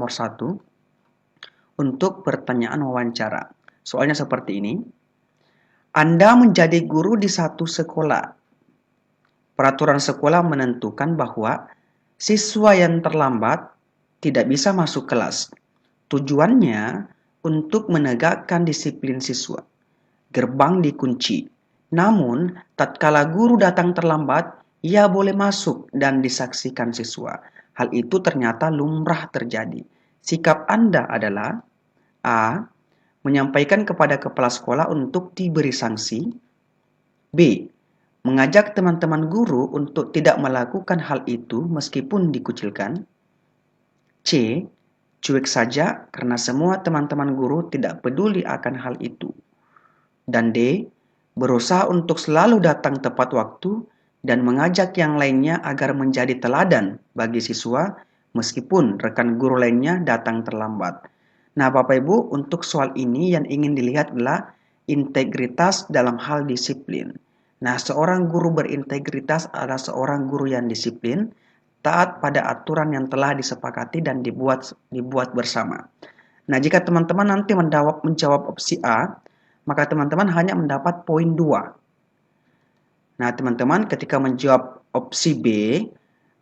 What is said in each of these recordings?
nomor 1 untuk pertanyaan wawancara. Soalnya seperti ini. Anda menjadi guru di satu sekolah. Peraturan sekolah menentukan bahwa siswa yang terlambat tidak bisa masuk kelas. Tujuannya untuk menegakkan disiplin siswa. Gerbang dikunci. Namun, tatkala guru datang terlambat, ia boleh masuk dan disaksikan siswa. Hal itu ternyata lumrah terjadi. Sikap Anda adalah A. Menyampaikan kepada kepala sekolah untuk diberi sanksi. B. Mengajak teman-teman guru untuk tidak melakukan hal itu meskipun dikucilkan. C. Cuek saja karena semua teman-teman guru tidak peduli akan hal itu. Dan D. Berusaha untuk selalu datang tepat waktu dan mengajak yang lainnya agar menjadi teladan bagi siswa meskipun rekan guru lainnya datang terlambat. Nah, Bapak Ibu, untuk soal ini yang ingin dilihat adalah integritas dalam hal disiplin. Nah, seorang guru berintegritas adalah seorang guru yang disiplin, taat pada aturan yang telah disepakati dan dibuat bersama. Nah, jika teman-teman nanti menjawab opsi A, maka teman-teman hanya mendapat poin 2. Nah, teman-teman ketika menjawab opsi B,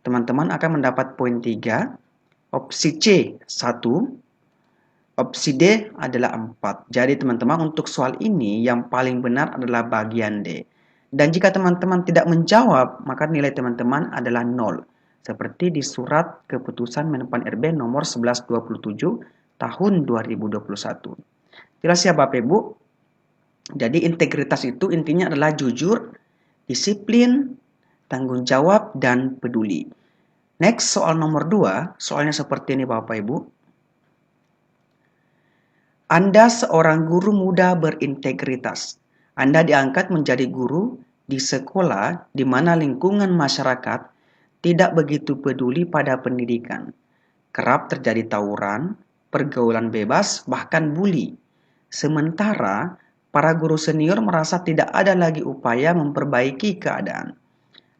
teman-teman akan mendapat poin 3, opsi C 1, opsi D adalah 4. Jadi teman-teman untuk soal ini yang paling benar adalah bagian D. Dan jika teman-teman tidak menjawab, maka nilai teman-teman adalah 0. Seperti di surat keputusan Menpan RB nomor 1127 tahun 2021. Jelas ya Bapak Ibu? Jadi integritas itu intinya adalah jujur, disiplin, tanggung jawab, dan peduli. Next, soal nomor 2, soalnya seperti ini Bapak Ibu. Anda seorang guru muda berintegritas. Anda diangkat menjadi guru di sekolah di mana lingkungan masyarakat tidak begitu peduli pada pendidikan. Kerap terjadi tawuran, pergaulan bebas, bahkan bully. Sementara para guru senior merasa tidak ada lagi upaya memperbaiki keadaan.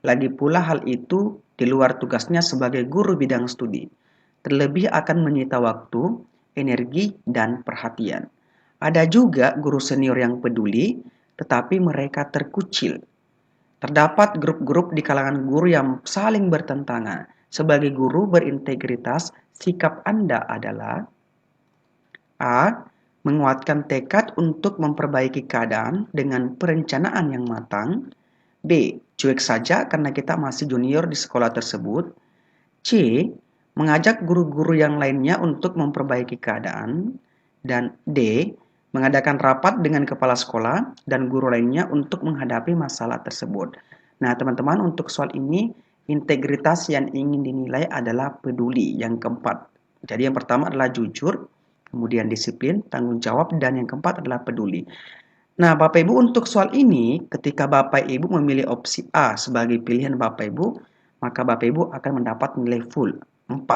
Lagi pula hal itu di luar tugasnya sebagai guru bidang studi. Terlebih akan menyita waktu, energi, dan perhatian. Ada juga guru senior yang peduli, tetapi mereka terkucil. Terdapat grup-grup di kalangan guru yang saling bertentangan. Sebagai guru berintegritas, sikap Anda adalah A. Menguatkan tekad untuk memperbaiki keadaan dengan perencanaan yang matang. B. Cuek saja karena kita masih junior di sekolah tersebut. C. Mengajak guru-guru yang lainnya untuk memperbaiki keadaan. Dan D. Mengadakan rapat dengan kepala sekolah dan guru lainnya untuk menghadapi masalah tersebut. Nah, teman-teman, untuk soal ini, integritas yang ingin dinilai adalah peduli, yang keempat. Jadi yang pertama adalah jujur, kemudian disiplin, tanggung jawab, dan yang keempat adalah peduli. Nah, Bapak Ibu, untuk soal ini, ketika Bapak Ibu memilih opsi A sebagai pilihan Bapak Ibu, maka Bapak Ibu akan mendapat nilai full 4.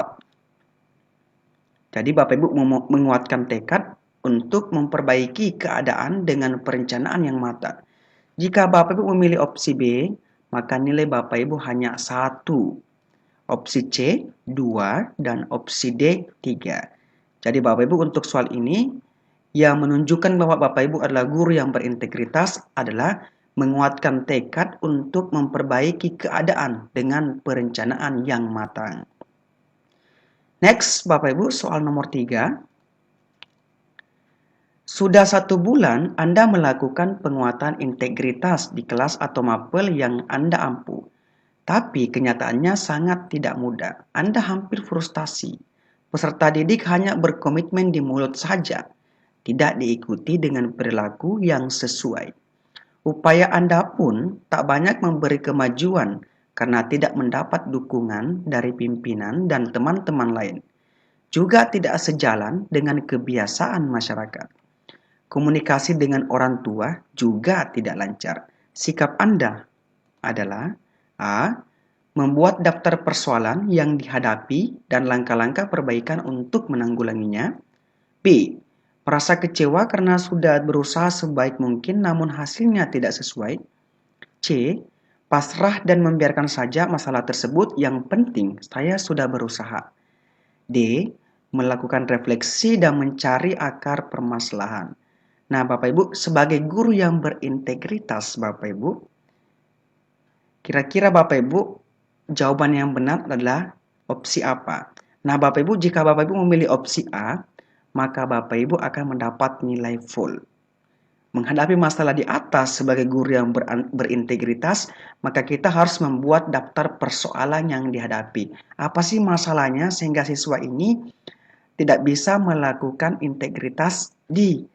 Jadi Bapak Ibu menguatkan tekad untuk memperbaiki keadaan dengan perencanaan yang matang. Jika Bapak Ibu memilih opsi B, maka nilai Bapak Ibu hanya 1. Opsi C 2 dan opsi D 3. Jadi Bapak Ibu untuk soal ini yang menunjukkan bahwa Bapak Ibu adalah guru yang berintegritas adalah menguatkan tekad untuk memperbaiki keadaan dengan perencanaan yang matang. Next, Bapak Ibu, soal nomor 3. Sudah 1 bulan Anda melakukan penguatan integritas di kelas atau mapel yang Anda ampu. Tapi kenyataannya sangat tidak mudah. Anda hampir frustasi. Peserta didik hanya berkomitmen di mulut saja, tidak diikuti dengan perilaku yang sesuai. Upaya Anda pun tak banyak memberi kemajuan karena tidak mendapat dukungan dari pimpinan dan teman-teman lain. Juga tidak sejalan dengan kebiasaan masyarakat. Komunikasi dengan orang tua juga tidak lancar. Sikap Anda adalah A. Membuat daftar persoalan yang dihadapi dan langkah-langkah perbaikan untuk menanggulanginya. B. Merasa kecewa karena sudah berusaha sebaik mungkin namun hasilnya tidak sesuai. C. Pasrah dan membiarkan saja masalah tersebut, yang penting saya sudah berusaha. D. melakukan refleksi dan mencari akar permasalahan. Nah, Bapak Ibu, sebagai guru yang berintegritas, Bapak Ibu, kira-kira Bapak Ibu, jawaban yang benar adalah opsi apa? Nah, Bapak Ibu, jika Bapak Ibu memilih opsi A, maka Bapak Ibu akan mendapat nilai full. Menghadapi masalah di atas sebagai guru yang berintegritas, maka kita harus membuat daftar persoalan yang dihadapi. Apa sih masalahnya sehingga siswa ini tidak bisa melakukan integritas di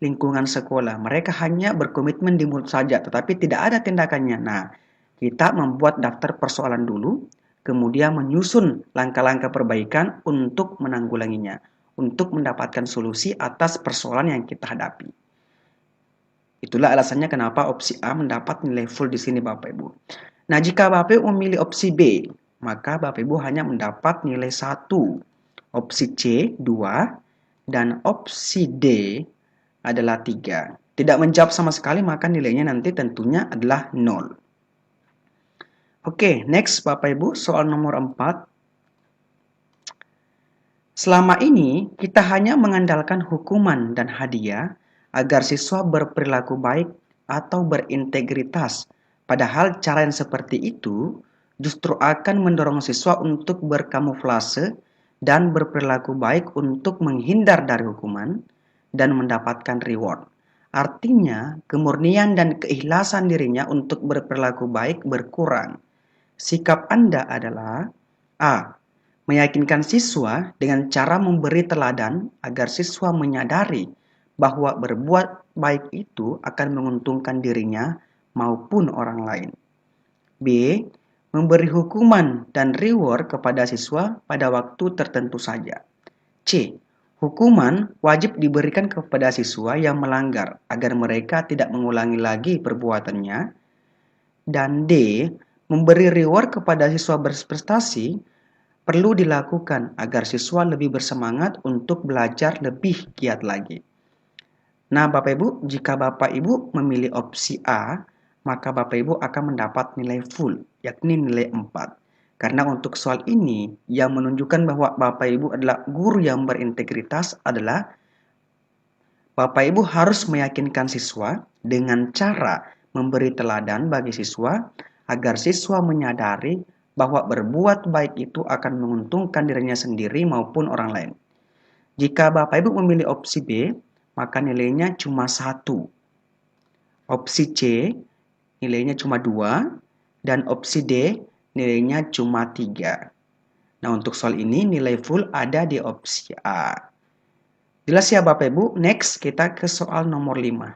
lingkungan sekolah. Mereka hanya berkomitmen di mulut saja, tetapi tidak ada tindakannya. Nah, kita membuat daftar persoalan dulu, kemudian menyusun langkah-langkah perbaikan untuk menanggulanginya, untuk mendapatkan solusi atas persoalan yang kita hadapi. Itulah alasannya kenapa opsi A mendapat nilai full di sini, Bapak Ibu. Nah, jika Bapak Ibu memilih opsi B, maka Bapak Ibu hanya mendapat nilai 1. Opsi C 2 dan opsi D adalah 3. Tidak menjawab sama sekali, maka nilainya nanti tentunya adalah 0. Oke, next Bapak Ibu, soal nomor 4. Selama ini, kita hanya mengandalkan hukuman dan hadiah agar siswa berperilaku baik atau berintegritas. Padahal cara yang seperti itu justru akan mendorong siswa untuk berkamuflase dan berperilaku baik untuk menghindar dari hukuman dan mendapatkan reward. Artinya, kemurnian dan keikhlasan dirinya untuk berperilaku baik berkurang. Sikap Anda adalah A. Meyakinkan siswa dengan cara memberi teladan agar siswa menyadari bahwa berbuat baik itu akan menguntungkan dirinya maupun orang lain. B. Memberi hukuman dan reward kepada siswa pada waktu tertentu saja. C. Hukuman wajib diberikan kepada siswa yang melanggar agar mereka tidak mengulangi lagi perbuatannya. Dan D. Memberi reward kepada siswa berprestasi perlu dilakukan agar siswa lebih bersemangat untuk belajar lebih giat lagi. Nah, Bapak Ibu, jika Bapak Ibu memilih opsi A, maka Bapak Ibu akan mendapat nilai full, yakni nilai 4. Karena untuk soal ini, yang menunjukkan bahwa Bapak Ibu adalah guru yang berintegritas adalah Bapak Ibu harus meyakinkan siswa dengan cara memberi teladan bagi siswa agar siswa menyadari bahwa berbuat baik itu akan menguntungkan dirinya sendiri maupun orang lain. Jika Bapak Ibu memilih opsi B, maka nilainya cuma 1. Opsi C, nilainya cuma 2. Dan opsi D, nilainya cuma 3. Nah, untuk soal ini nilai full ada di opsi A. Jelas ya Bapak Ibu? Next, kita ke soal nomor 5.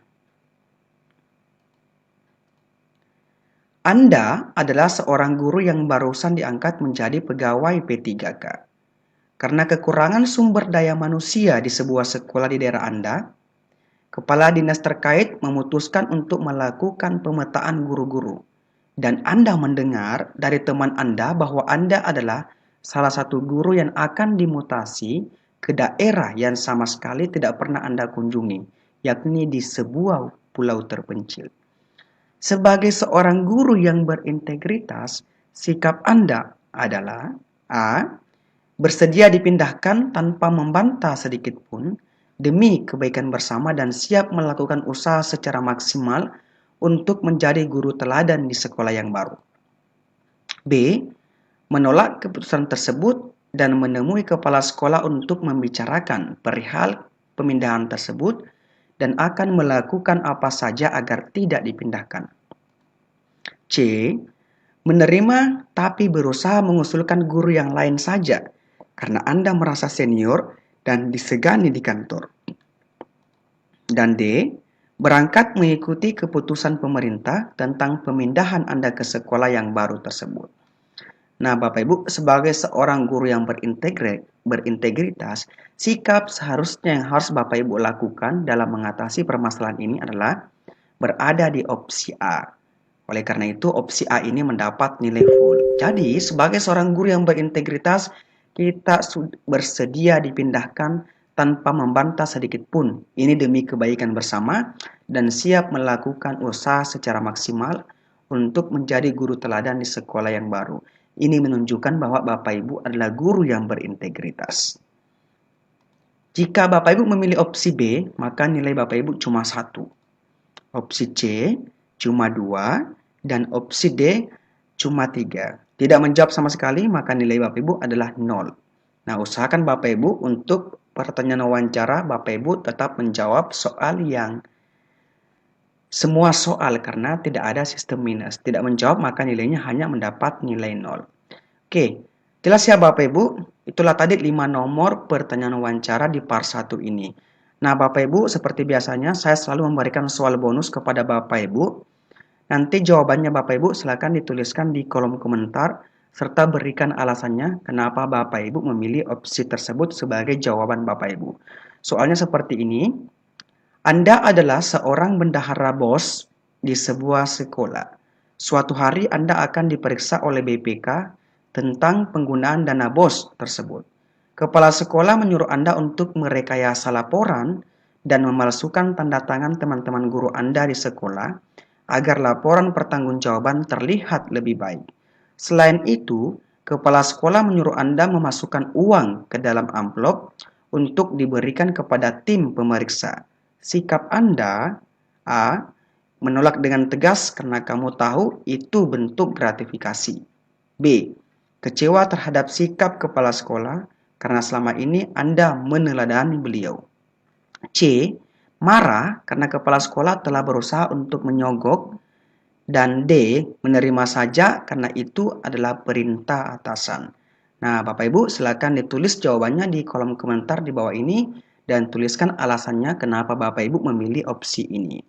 Anda adalah seorang guru yang barusan diangkat menjadi pegawai P3K. Karena kekurangan sumber daya manusia di sebuah sekolah di daerah Anda, kepala dinas terkait memutuskan untuk melakukan pemetaan guru-guru. Dan Anda mendengar dari teman Anda bahwa Anda adalah salah satu guru yang akan dimutasi ke daerah yang sama sekali tidak pernah Anda kunjungi, yakni di sebuah pulau terpencil. Sebagai seorang guru yang berintegritas, sikap Anda adalah A. Bersedia dipindahkan tanpa membantah sedikit pun demi kebaikan bersama dan siap melakukan usaha secara maksimal untuk menjadi guru teladan di sekolah yang baru. B. Menolak keputusan tersebut dan menemui kepala sekolah untuk membicarakan perihal pemindahan tersebut dan akan melakukan apa saja agar tidak dipindahkan. C. Menerima tapi berusaha mengusulkan guru yang lain saja karena Anda merasa senior dan disegani di kantor. Dan D. Berangkat mengikuti keputusan pemerintah tentang pemindahan Anda ke sekolah yang baru tersebut. Nah, Bapak Ibu, sebagai seorang guru yang berintegritas, sikap seharusnya yang harus Bapak Ibu lakukan dalam mengatasi permasalahan ini adalah berada di opsi A. Oleh karena itu, opsi A ini mendapat nilai full. Jadi, sebagai seorang guru yang berintegritas, kita bersedia dipindahkan tanpa membantah sedikit pun. Ini demi kebaikan bersama dan siap melakukan usaha secara maksimal untuk menjadi guru teladan di sekolah yang baru. Ini menunjukkan bahwa Bapak Ibu adalah guru yang berintegritas. Jika Bapak Ibu memilih opsi B, maka nilai Bapak Ibu cuma 1. Opsi C cuma 2, dan opsi D cuma 3. Tidak menjawab sama sekali, maka nilai Bapak Ibu adalah 0. Nah, usahakan Bapak Ibu untuk pertanyaan wawancara, Bapak Ibu tetap menjawab soal yang semua soal karena tidak ada sistem minus. Tidak menjawab, maka nilainya hanya mendapat nilai 0. Oke, jelas ya Bapak Ibu? Itulah tadi 5 nomor pertanyaan wawancara di part 1 ini. Nah, Bapak Ibu, seperti biasanya saya selalu memberikan soal bonus kepada Bapak Ibu. Nanti jawabannya Bapak Ibu silakan dituliskan di kolom komentar serta berikan alasannya kenapa Bapak Ibu memilih opsi tersebut sebagai jawaban Bapak Ibu. Soalnya seperti ini, Anda adalah seorang bendahara BOS di sebuah sekolah. Suatu hari Anda akan diperiksa oleh BPK tentang penggunaan dana BOS tersebut. Kepala sekolah menyuruh Anda untuk merekayasa laporan dan memalsukan tanda tangan teman-teman guru Anda di sekolah agar laporan pertanggungjawaban terlihat lebih baik. Selain itu, kepala sekolah menyuruh Anda memasukkan uang ke dalam amplop untuk diberikan kepada tim pemeriksa. Sikap Anda, A, menolak dengan tegas karena kamu tahu itu bentuk gratifikasi. B, kecewa terhadap sikap kepala sekolah karena selama ini Anda meneladani beliau. C, marah karena kepala sekolah telah berusaha untuk menyogok. Dan D, menerima saja karena itu adalah perintah atasan. Nah, Bapak Ibu silakan ditulis jawabannya di kolom komentar di bawah ini dan tuliskan alasannya kenapa Bapak Ibu memilih opsi ini.